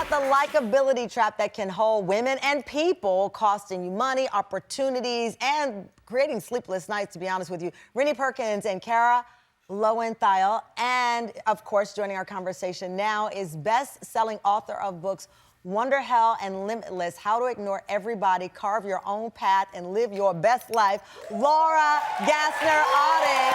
about the likability trap that can hold women and people, costing you money, opportunities, and creating sleepless nights, to be honest with you. Rennie Perkins and Cara Lowenthal, and of course, joining our conversation now is best-selling author of books Wonder, Hell, and Limitless, How to Ignore Everybody, Carve Your Own Path, and Live Your Best Life, Laura Gassner-Otting.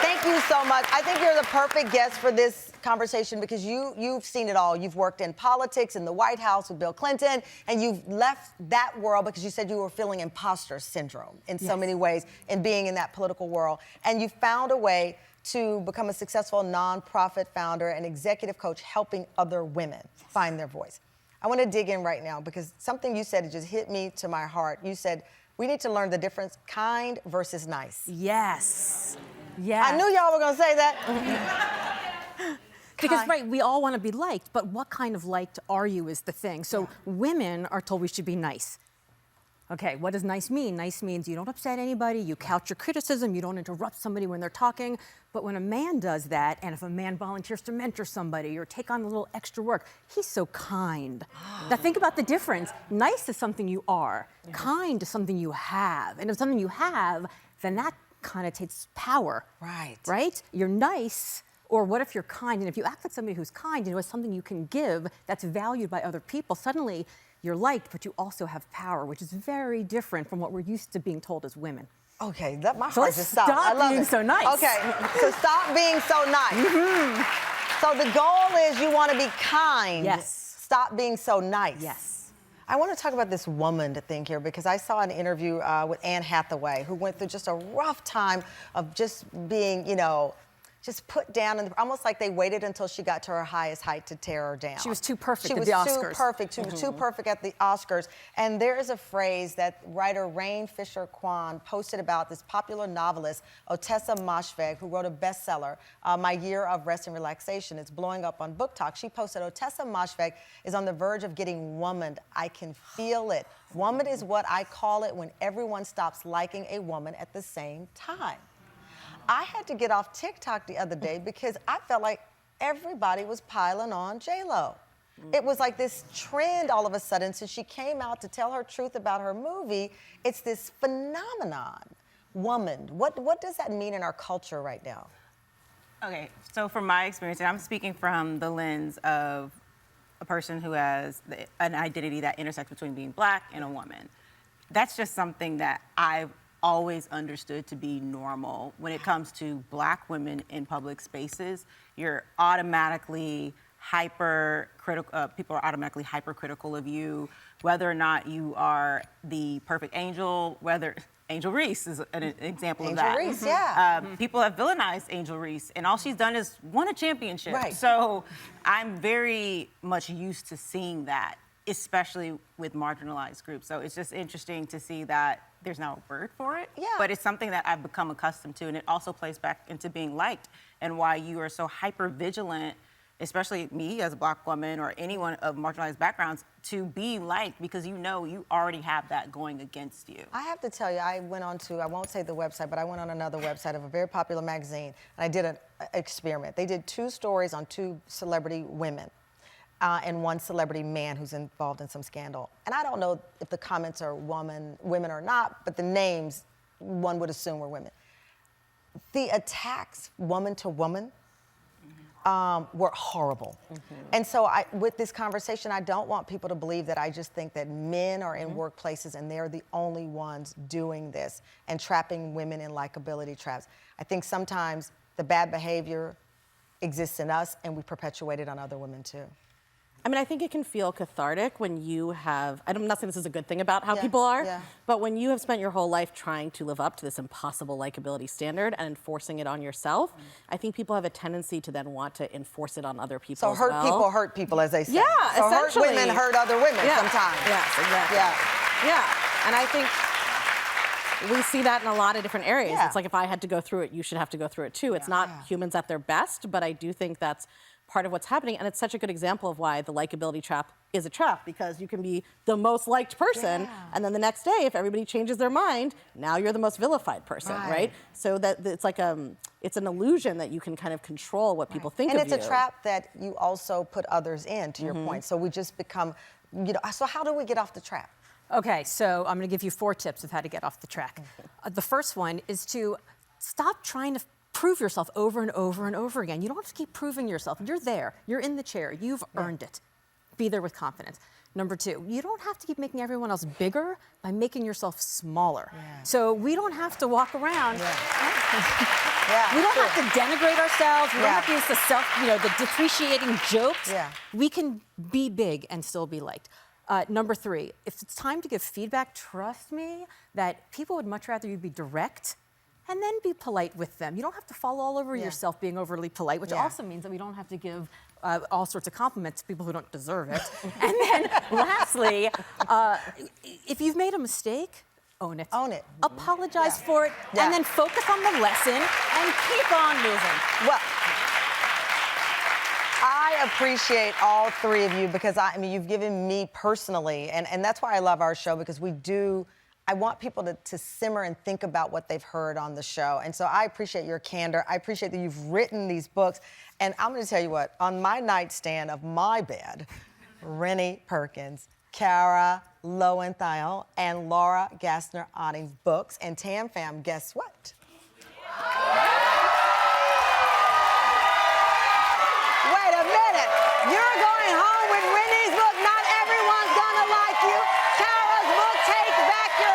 Thank you so much. I think you're the perfect guest for this conversation because you've seen it all. You've worked in politics, in the White House with Bill Clinton, and you've left that world because you said you were feeling imposter syndrome in so many ways in being in that political world. And you found a way to become a successful nonprofit founder and executive coach helping other women find their voice. I want to dig in right now because something you said just hit me to my heart. You said, we need to learn the difference, kind versus nice. Yes. Yeah. I knew y'all were going to say that. Because, right, we all want to be liked, but what kind of liked are you is the thing. So women are told we should be nice. Okay, what does nice mean? Nice means you don't upset anybody, you couch your criticism, you don't interrupt somebody when they're talking. But when a man does that, and if a man volunteers to mentor somebody or take on a little extra work, he's so kind. Now think about the difference. Nice is something you are. Kind is something you have. And if something you have, then that connotates power. Right. Right? You're nice, or what if you're kind? And if you act like somebody who's kind, it's something you can give that's valued by other people. Suddenly, you're liked, but you also have power, which is very different from what we're used to being told as women. Okay, my heart just stopped. Stop being so nice. Okay, so stop being so nice. So the goal is you want to be kind. Yes. Stop being so nice. Yes. I want to talk about this woman thing here because I saw an interview with Anne Hathaway, who went through just a rough time of just being, just put down, and almost like they waited until she got to her highest height to tear her down. She was too perfect at the Oscars. She was too perfect. She was too perfect at the Oscars. And there is a phrase that writer Rain Fisher Kwan posted about this popular novelist, Ottessa Moshfegh, who wrote a bestseller, My Year of Rest and Relaxation. It's blowing up on Book Talk. She posted, Ottessa Moshfegh is on the verge of getting womaned. I can feel it. Woman is what I call it when everyone stops liking a woman at the same time. I had to get off TikTok the other day because I felt like everybody was piling on J-Lo. It was like this trend all of a sudden since she came out to tell her truth about her movie. It's this phenomenon. Woman, what does that mean in our culture right now? Okay, so from my experience, and I'm speaking from the lens of a person who has an identity that intersects between being Black and a woman. That's just something that I've always understood to be normal. When it comes to Black women in public spaces, you're automatically hypercritical. People are automatically hypercritical of you, whether or not you are the perfect angel. Whether Angel Reese is an example of that. Angel Reese, yeah. People have villainized Angel Reese, and all she's done is won a championship. Right. So I'm very much used to seeing that, especially with marginalized groups. So it's just interesting to see that there's now a word for it, but it's something that I've become accustomed to, and it also plays back into being liked and why you are so hyper vigilant, especially me as a Black woman or anyone of marginalized backgrounds, to be liked because you already have that going against you. I have to tell you, I went on to, I won't say the website, but I went on another website of a very popular magazine, and I did an experiment. They did 2 stories on 2 celebrity women. And 1 celebrity man who's involved in some scandal. And I don't know if the comments are women or not, but the names, one would assume were women. The attacks, woman to woman, were horrible. And so with this conversation, I don't want people to believe that I just think that men are in workplaces and they're the only ones doing this and trapping women in likability traps. I think sometimes the bad behavior exists in us and we perpetuate it on other women too. I mean, I think it can feel cathartic when you have, I'm not saying this is a good thing about how people are, but when you have spent your whole life trying to live up to this impossible likability standard and enforcing it on yourself, I think people have a tendency to then want to enforce it on other people So as well. hurt people, as they say. Yeah, so essentially. Hurt women hurt other women sometimes. Yes, exactly. Yeah, and I think we see that in a lot of different areas. It's like if I had to go through it, you should have to go through it too. It's not humans at their best, but I do think that's part of what's happening. And it's such a good example of why the likability trap is a trap, because you can be the most liked person, and then the next day, if everybody changes their mind, now you're the most vilified person, right? So that it's like it's an illusion that you can kind of control what people think of you. And it's a trap that you also put others in, to your point. So we just become, so how do we get off the trap? Okay, so I'm going to give you 4 tips of how to get off the track. The first one is to stop trying to prove yourself over and over and over again. You don't have to keep proving yourself. You're there. You're in the chair. You've earned it. Be there with confidence. Number 2, you don't have to keep making everyone else bigger by making yourself smaller. So we don't have to walk around. We don't have to denigrate ourselves. We don't have to use the depreciating jokes. We can be big and still be liked. Number 3, if it's time to give feedback, trust me that people would much rather you be direct and then be polite with them. You don't have to fall all over yourself being overly polite, which also means that we don't have to give all sorts of compliments to people who don't deserve it. And then lastly, if you've made a mistake, own it. Own it. Apologize for it, and then focus on the lesson and keep on moving. Well, I appreciate all 3 of you, because I mean, you've given me personally, and that's why I love our show, because I want people to simmer and think about what they've heard on the show. And so I appreciate your candor. I appreciate that you've written these books. And I'm going to tell you what, on my nightstand of my bed, Rennie Perkins, Cara Lowenthal, and Laura Gassner-Otting's books. And Tam Fam, guess what? Wait a minute. You're going home with Rennie's book. Not everyone's gonna like you. Cara's book, Take Back Your